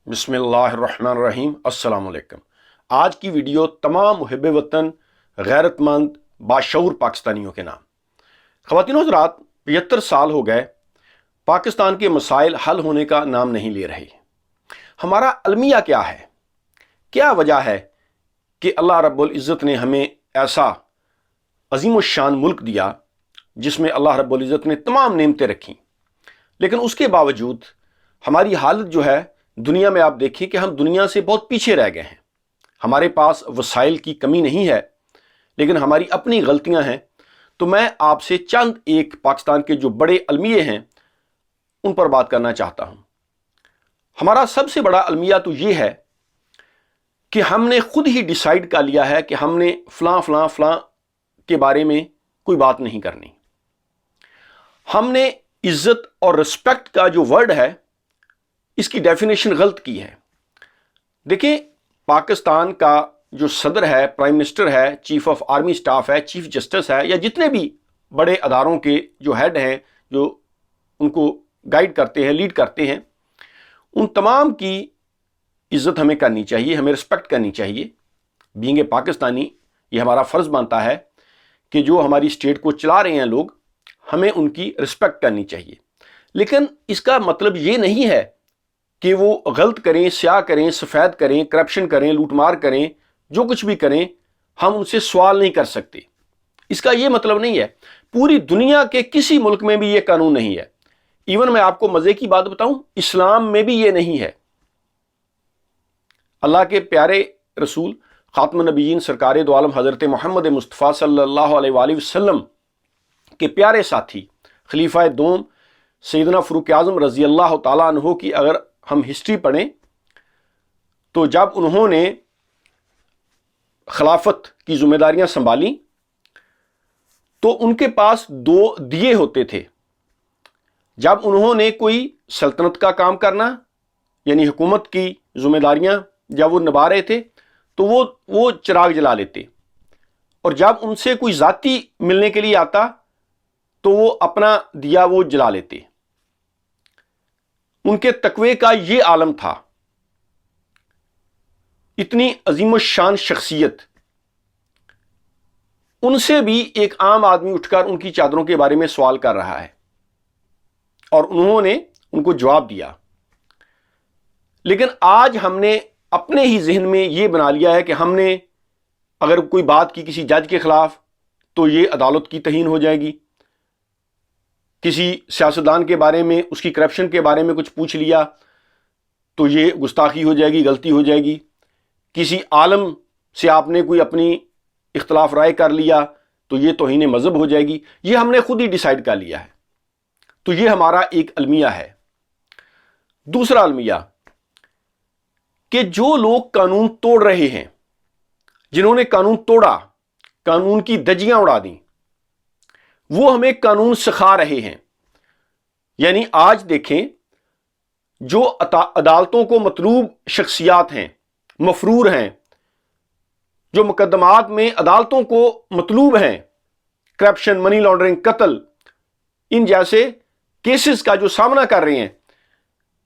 بسم اللہ الرحمن الرحیم۔ السلام علیکم۔ آج کی ویڈیو تمام محب وطن، غیرت مند، باشعور پاکستانیوں کے نام۔ خواتین و حضرات، 75 سال ہو گئے، پاکستان کے مسائل حل ہونے کا نام نہیں لے رہے۔ ہمارا المیہ کیا ہے؟ کیا وجہ ہے کہ اللہ رب العزت نے ہمیں ایسا عظیم الشان ملک دیا جس میں اللہ رب العزت نے تمام نعمتیں رکھیں، لیکن اس کے باوجود ہماری حالت جو ہے دنیا میں، آپ دیکھیں کہ ہم دنیا سے بہت پیچھے رہ گئے ہیں۔ ہمارے پاس وسائل کی کمی نہیں ہے، لیکن ہماری اپنی غلطیاں ہیں۔ تو میں آپ سے چند ایک پاکستان کے جو بڑے المیے ہیں ان پر بات کرنا چاہتا ہوں۔ ہمارا سب سے بڑا المیہ تو یہ ہے کہ ہم نے خود ہی ڈیسائیڈ کر لیا ہے کہ ہم نے فلاں فلاں فلاں کے بارے میں کوئی بات نہیں کرنی۔ ہم نے عزت اور رسپیکٹ کا جو ورڈ ہے اس کی ڈیفینیشن غلط کی ہے۔ دیکھیں، پاکستان کا جو صدر ہے، پرائم منسٹر ہے، چیف آف آرمی سٹاف ہے، چیف جسٹس ہے، یا جتنے بھی بڑے اداروں کے جو ہیڈ ہیں، جو ان کو گائیڈ کرتے ہیں، لیڈ کرتے ہیں، ان تمام کی عزت ہمیں کرنی چاہیے، ہمیں رسپیکٹ کرنی چاہیے۔ بینگ اے پاکستانی یہ ہمارا فرض بنتا ہے کہ جو ہماری اسٹیٹ کو چلا رہے ہیں لوگ، ہمیں ان کی رسپیکٹ کرنی چاہیے۔ لیکن اس کا مطلب یہ نہیں ہے کہ وہ غلط کریں، سیاہ کریں، سفید کریں، کرپشن کریں، لوٹ مار کریں، جو کچھ بھی کریں، ہم ان سے سوال نہیں کر سکتے۔ اس کا یہ مطلب نہیں ہے۔ پوری دنیا کے کسی ملک میں بھی یہ قانون نہیں ہے۔ ایون میں آپ کو مزے کی بات بتاؤں، اسلام میں بھی یہ نہیں ہے۔ اللہ کے پیارے رسول خاتم النبیین سرکار دو عالم حضرت محمد مصطفیٰ صلی اللہ علیہ وآلہ وسلم کے پیارے ساتھی خلیفہ دوم سیدنا فاروق اعظم رضی اللہ تعالیٰ عنہ کی اگر ہم ہسٹری پڑھیں تو جب انہوں نے خلافت کی ذمہ داریاں سنبھالیں تو ان کے پاس 2 دیے ہوتے تھے۔ جب انہوں نے کوئی سلطنت کا کام کرنا، یعنی حکومت کی ذمہ داریاں جب وہ نبھا رہے تھے تو وہ چراغ جلا لیتے، اور جب ان سے کوئی ذاتی ملنے کے لیے آتا تو وہ اپنا دیا وہ جلا لیتے۔ ان کے تقوی کا یہ عالم تھا۔ اتنی عظیم الشان شخصیت، ان سے بھی ایک عام آدمی اٹھ کر ان کی چادروں کے بارے میں سوال کر رہا ہے، اور انہوں نے ان کو جواب دیا۔ لیکن آج ہم نے اپنے ہی ذہن میں یہ بنا لیا ہے کہ ہم نے اگر کوئی بات کی کسی جج کے خلاف تو یہ عدالت کی توہین ہو جائے گی، کسی سیاستدان کے بارے میں، اس کی کرپشن کے بارے میں کچھ پوچھ لیا تو یہ گستاخی ہو جائے گی، غلطی ہو جائے گی، کسی عالم سے آپ نے کوئی اپنی اختلاف رائے کر لیا تو یہ توہین مذہب ہو جائے گی۔ یہ ہم نے خود ہی ڈیسائیڈ کر لیا ہے۔ تو یہ ہمارا ایک المیہ ہے۔ دوسرا المیہ کہ جو لوگ قانون توڑ رہے ہیں، جنہوں نے قانون توڑا، قانون کی دھجیاں اڑا دیں، وہ ہمیں قانون سکھا رہے ہیں۔ یعنی آج دیکھیں، جو عدالتوں کو مطلوب شخصیات ہیں، مفرور ہیں، جو مقدمات میں عدالتوں کو مطلوب ہیں، کرپشن، منی لانڈرنگ، قتل، ان جیسے کیسز کا جو سامنا کر رہے ہیں،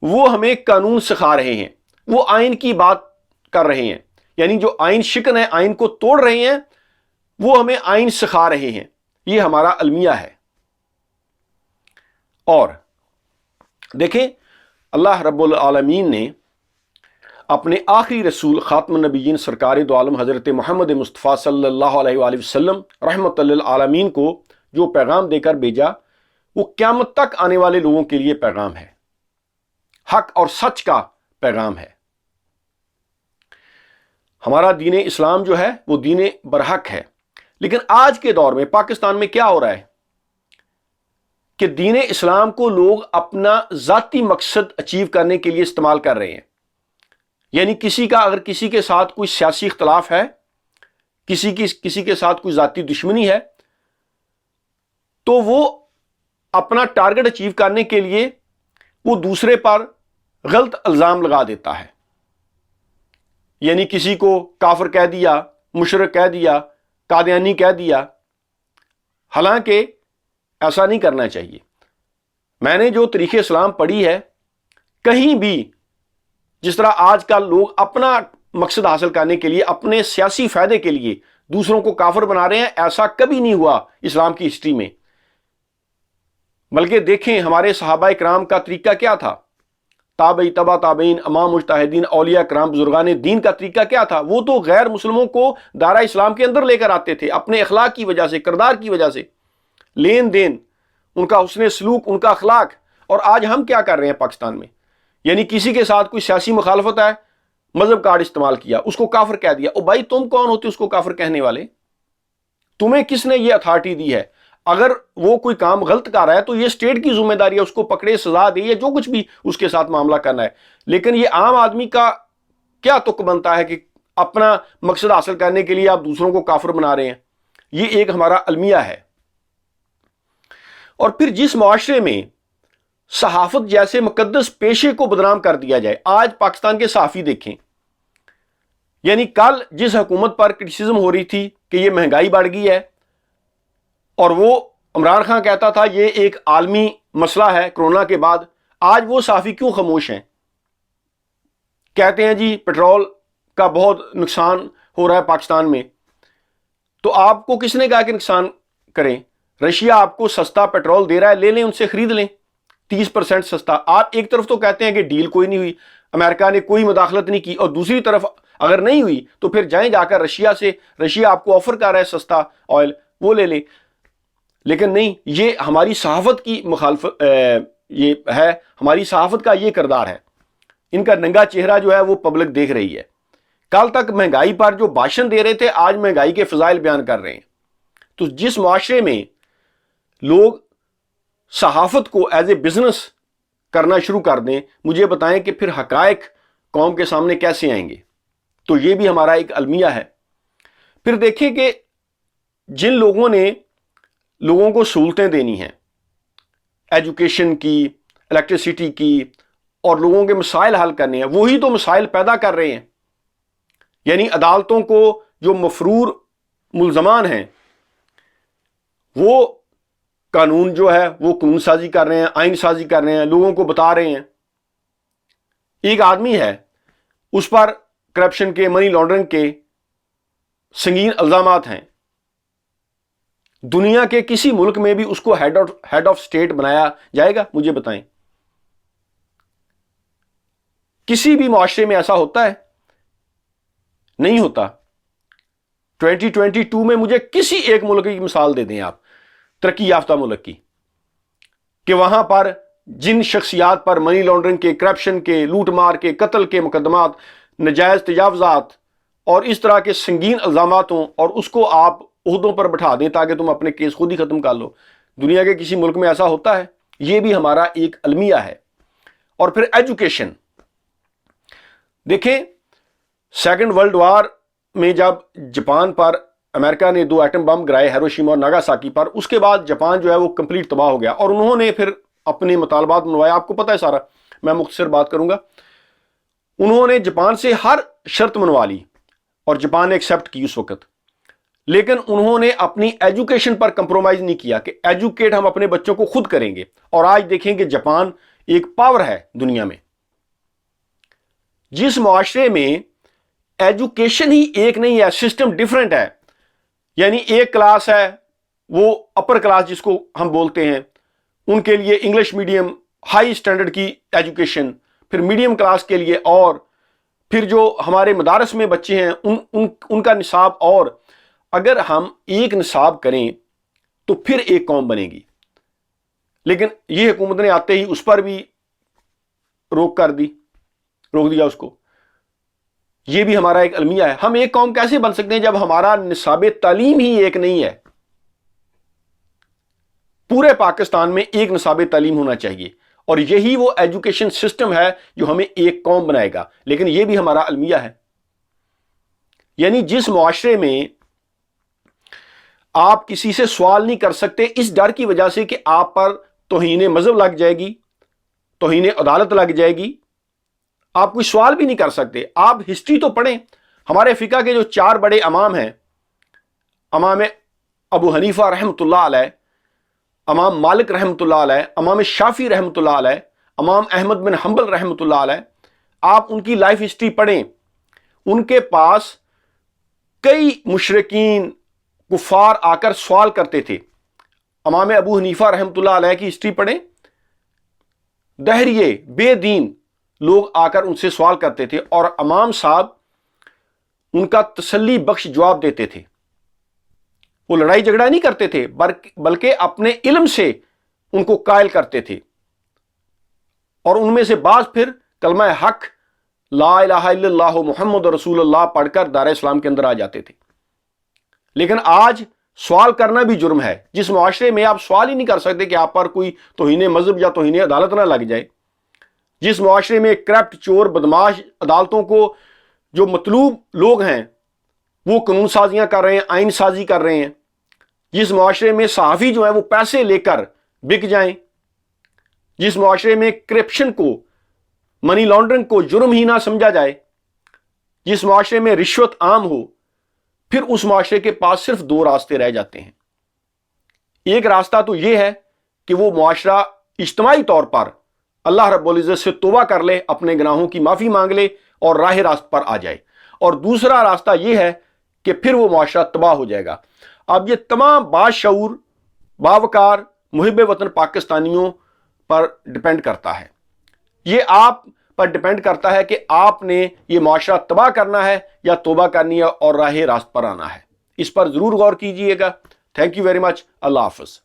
وہ ہمیں قانون سکھا رہے ہیں، وہ آئین کی بات کر رہے ہیں۔ یعنی جو آئین شکن ہے، آئین کو توڑ رہے ہیں، وہ ہمیں آئین سکھا رہے ہیں۔ یہ ہمارا المیہ ہے۔ اور دیکھیں، اللہ رب العالمین نے اپنے آخری رسول خاتم النبیین سرکار دو عالم حضرت محمد مصطفیٰ صلی اللہ علیہ وآلہ وسلم رحمت للعالمین کو جو پیغام دے کر بھیجا، وہ قیامت تک آنے والے لوگوں کے لیے پیغام ہے، حق اور سچ کا پیغام ہے۔ ہمارا دین اسلام جو ہے وہ دین برحق ہے۔ لیکن آج کے دور میں پاکستان میں کیا ہو رہا ہے کہ دین اسلام کو لوگ اپنا ذاتی مقصد اچیو کرنے کے لیے استعمال کر رہے ہیں۔ یعنی اگر کسی کے ساتھ کوئی سیاسی اختلاف ہے، کسی کے ساتھ کوئی ذاتی دشمنی ہے، تو وہ اپنا ٹارگٹ اچیو کرنے کے لیے وہ دوسرے پر غلط الزام لگا دیتا ہے۔ یعنی کسی کو کافر کہہ دیا، مشرک کہہ دیا، قادیانی کہہ دیا۔ حالانکہ ایسا نہیں کرنا چاہیے۔ میں نے جو تاریخ اسلام پڑھی ہے، کہیں بھی جس طرح آج کل لوگ اپنا مقصد حاصل کرنے کے لیے، اپنے سیاسی فائدے کے لیے دوسروں کو کافر بنا رہے ہیں، ایسا کبھی نہیں ہوا اسلام کی ہسٹری میں۔ بلکہ دیکھیں ہمارے صحابہ کرام کا طریقہ کیا تھا، تابعی، تبع تابعین، امام مجتہدین، اولیاء کرام، بزرگان دین کا طریقہ کیا تھا؟ وہ تو غیر مسلموں کو دائرہ اسلام کے اندر لے کر آتے تھے، اپنے اخلاق کی وجہ سے، کردار کی وجہ سے، لین دین، ان کا حسن سلوک، ان کا اخلاق۔ اور آج ہم کیا کر رہے ہیں پاکستان میں؟ یعنی کسی کے ساتھ کوئی سیاسی مخالفت ہے، مذہب کارڈ استعمال کیا، اس کو کافر کہہ دیا۔ او بھائی تم کون ہوتے اس کو کافر کہنے والے؟ تمہیں کس نے یہ اتھارٹی دی ہے؟ اگر وہ کوئی کام غلط کر رہا ہے تو یہ اسٹیٹ کی ذمہ داری ہے، اس کو پکڑے، سزا دے، یا جو کچھ بھی اس کے ساتھ معاملہ کرنا ہے۔ لیکن یہ عام آدمی کا کیا تک بنتا ہے کہ اپنا مقصد حاصل کرنے کے لیے آپ دوسروں کو کافر بنا رہے ہیں؟ یہ ایک ہمارا المیہ ہے۔ اور پھر جس معاشرے میں صحافت جیسے مقدس پیشے کو بدنام کر دیا جائے، آج پاکستان کے صحافی دیکھیں، یعنی کل جس حکومت پر کرٹیسزم ہو رہی تھی کہ یہ مہنگائی بڑھ گئی ہے، اور وہ عمران خان کہتا تھا یہ ایک عالمی مسئلہ ہے کرونا کے بعد، آج وہ صحافی کیوں خاموش ہیں؟ کہتے ہیں جی پیٹرول کا بہت نقصان ہو رہا ہے پاکستان میں۔ تو آپ کو کس نے کہا کہ نقصان کریں؟ رشیا آپ کو سستا پیٹرول دے رہا ہے، لے لیں، ان سے خرید لیں 30% سستا۔ آپ ایک طرف تو کہتے ہیں کہ ڈیل کوئی نہیں ہوئی، امریکہ نے کوئی مداخلت نہیں کی، اور دوسری طرف اگر نہیں ہوئی تو پھر جائیں جا کر رشیا سے، رشیا آپ کو آفر کر رہا ہے سستا آئل، وہ لے لیں۔ لیکن نہیں، یہ ہماری صحافت کی مخالفت، یہ ہے ہماری صحافت کا یہ کردار ہے۔ ان کا ننگا چہرہ جو ہے وہ پبلک دیکھ رہی ہے۔ کل تک مہنگائی پر جو بھاشن دے رہے تھے، آج مہنگائی کے فضائل بیان کر رہے ہیں۔ تو جس معاشرے میں لوگ صحافت کو ایز اے بزنس کرنا شروع کر دیں، مجھے بتائیں کہ پھر حقائق قوم کے سامنے کیسے آئیں گے؟ تو یہ بھی ہمارا ایک المیہ ہے۔ پھر دیکھیں کہ جن لوگوں نے لوگوں کو سہولتیں دینی ہیں، ایجوکیشن کی، الیکٹریسٹی کی، اور لوگوں کے مسائل حل کرنے ہیں، وہی تو مسائل پیدا کر رہے ہیں۔ یعنی عدالتوں کو جو مفرور ملزمان ہیں، وہ قانون جو ہے وہ قانون سازی کر رہے ہیں، آئین سازی کر رہے ہیں، لوگوں کو بتا رہے ہیں۔ ایک آدمی ہے، اس پر کرپشن کے، منی لانڈرنگ کے سنگین الزامات ہیں، دنیا کے کسی ملک میں بھی اس کو ہیڈ آف سٹیٹ بنایا جائے گا؟ مجھے بتائیں، کسی بھی معاشرے میں ایسا ہوتا ہے؟ نہیں ہوتا۔ 2022 میں مجھے کسی ایک ملک کی مثال دے دیں آپ، ترقی یافتہ ملک کی، کہ وہاں پر جن شخصیات پر منی لانڈرنگ کے، کرپشن کے، لوٹ مار کے، قتل کے مقدمات، نجائز تجاوزات اور اس طرح کے سنگین الزامات ہوں، اور اس کو آپ عہدوں پر بٹھا دیں تاکہ تم اپنے کیس خود ہی ختم کر لو۔ دنیا کے کسی ملک میں ایسا ہوتا ہے؟ یہ بھی ہمارا ایک المیہ ہے۔ اور پھر ایجوکیشن دیکھیں، سیکنڈ ورلڈ وار میں جب جاپان پر امریکہ نے 2 ایٹم بم گرائے، ہیروشیما اور ناگاساکی پر، اس کے بعد جاپان جو ہے وہ کمپلیٹ تباہ ہو گیا، اور انہوں نے پھر اپنے مطالبات منوائے۔ آپ کو پتہ ہے سارا، میں مختصر بات کروں گا۔ انہوں نے جاپان سے ہر شرط منوا لی، اور جاپان نے ایکسیپٹ کی اس وقت، لیکن انہوں نے اپنی ایجوکیشن پر کمپرومائز نہیں کیا کہ ایجوکیٹ ہم اپنے بچوں کو خود کریں گے۔ اور آج دیکھیں کہ جاپان ایک پاور ہے دنیا میں۔ جس معاشرے میں ایجوکیشن ہی ایک نہیں ہے، سسٹم ڈیفرنٹ ہے، یعنی ایک کلاس ہے وہ اپر کلاس جس کو ہم بولتے ہیں، ان کے لیے انگلش میڈیم ہائی سٹینڈرڈ کی ایجوکیشن، پھر میڈیم کلاس کے لیے، اور پھر جو ہمارے مدارس میں بچے ہیں ان کا نصاب، اور اگر ہم ایک نصاب کریں تو پھر ایک قوم بنے گی۔ لیکن یہ حکومت نے آتے ہی اس پر بھی روک دیا اس کو۔ یہ بھی ہمارا ایک المیہ ہے۔ ہم ایک قوم کیسے بن سکتے ہیں جب ہمارا نصاب تعلیم ہی ایک نہیں ہے؟ پورے پاکستان میں ایک نصاب تعلیم ہونا چاہیے، اور یہی وہ ایجوکیشن سسٹم ہے جو ہمیں ایک قوم بنائے گا۔ لیکن یہ بھی ہمارا المیہ ہے۔ یعنی جس معاشرے میں آپ کسی سے سوال نہیں کر سکتے اس ڈر کی وجہ سے کہ آپ پر توہین مذہب لگ جائے گی، توہین عدالت لگ جائے گی، آپ کوئی سوال بھی نہیں کر سکتے۔ آپ ہسٹری تو پڑھیں، ہمارے فقہ کے جو 4 بڑے امام ہیں، امام ابو حنیفہ رحمۃ اللہ علیہ، امام مالک رحمۃ اللہ علیہ، امام شافعی رحمۃ اللہ علیہ، امام احمد بن حنبل رحمۃ اللہ علیہ، آپ ان کی لائف ہسٹری پڑھیں، ان کے پاس کئی مشرکین کفار آ کر سوال کرتے تھے۔ امام ابو حنیفہ رحمۃ اللہ علیہ کی ہسٹری پڑھیں، دہریے بے دین لوگ آ کر ان سے سوال کرتے تھے اور امام صاحب ان کا تسلی بخش جواب دیتے تھے۔ وہ لڑائی جھگڑا نہیں کرتے تھے بلکہ اپنے علم سے ان کو قائل کرتے تھے، اور ان میں سے بعض پھر کلمہ حق لا الہ الا اللہ محمد رسول اللہ پڑھ کر دار اسلام کے اندر آ جاتے تھے۔ لیکن آج سوال کرنا بھی جرم ہے۔ جس معاشرے میں آپ سوال ہی نہیں کر سکتے کہ آپ پر کوئی توہین مذہب یا توہین عدالت نہ لگ جائے، جس معاشرے میں کرپٹ چور بدماش عدالتوں کو جو مطلوب لوگ ہیں وہ قانون سازیاں کر رہے ہیں، آئین سازی کر رہے ہیں، جس معاشرے میں صحافی جو ہیں وہ پیسے لے کر بک جائیں، جس معاشرے میں کرپشن کو، منی لانڈرنگ کو جرم ہی نہ سمجھا جائے، جس معاشرے میں رشوت عام ہو، پھر اس معاشرے کے پاس صرف دو راستے رہ جاتے ہیں۔ ایک راستہ تو یہ ہے کہ وہ معاشرہ اجتماعی طور پر اللہ رب العزت سے توبہ کر لے، اپنے گناہوں کی معافی مانگ لے اور راہ راست پر آ جائے، اور دوسرا راستہ یہ ہے کہ پھر وہ معاشرہ تباہ ہو جائے گا۔ اب یہ تمام باشعور، باوقار، محب وطن پاکستانیوں پر ڈپینڈ کرتا ہے، یہ آپ پر ڈپینڈ کرتا ہے کہ آپ نے یہ معاشرہ تباہ کرنا ہے یا توبہ کرنی ہے اور راہ راست پر آنا ہے۔ اس پر ضرور غور کیجئے گا۔ Thank you very much. اللہ حافظ۔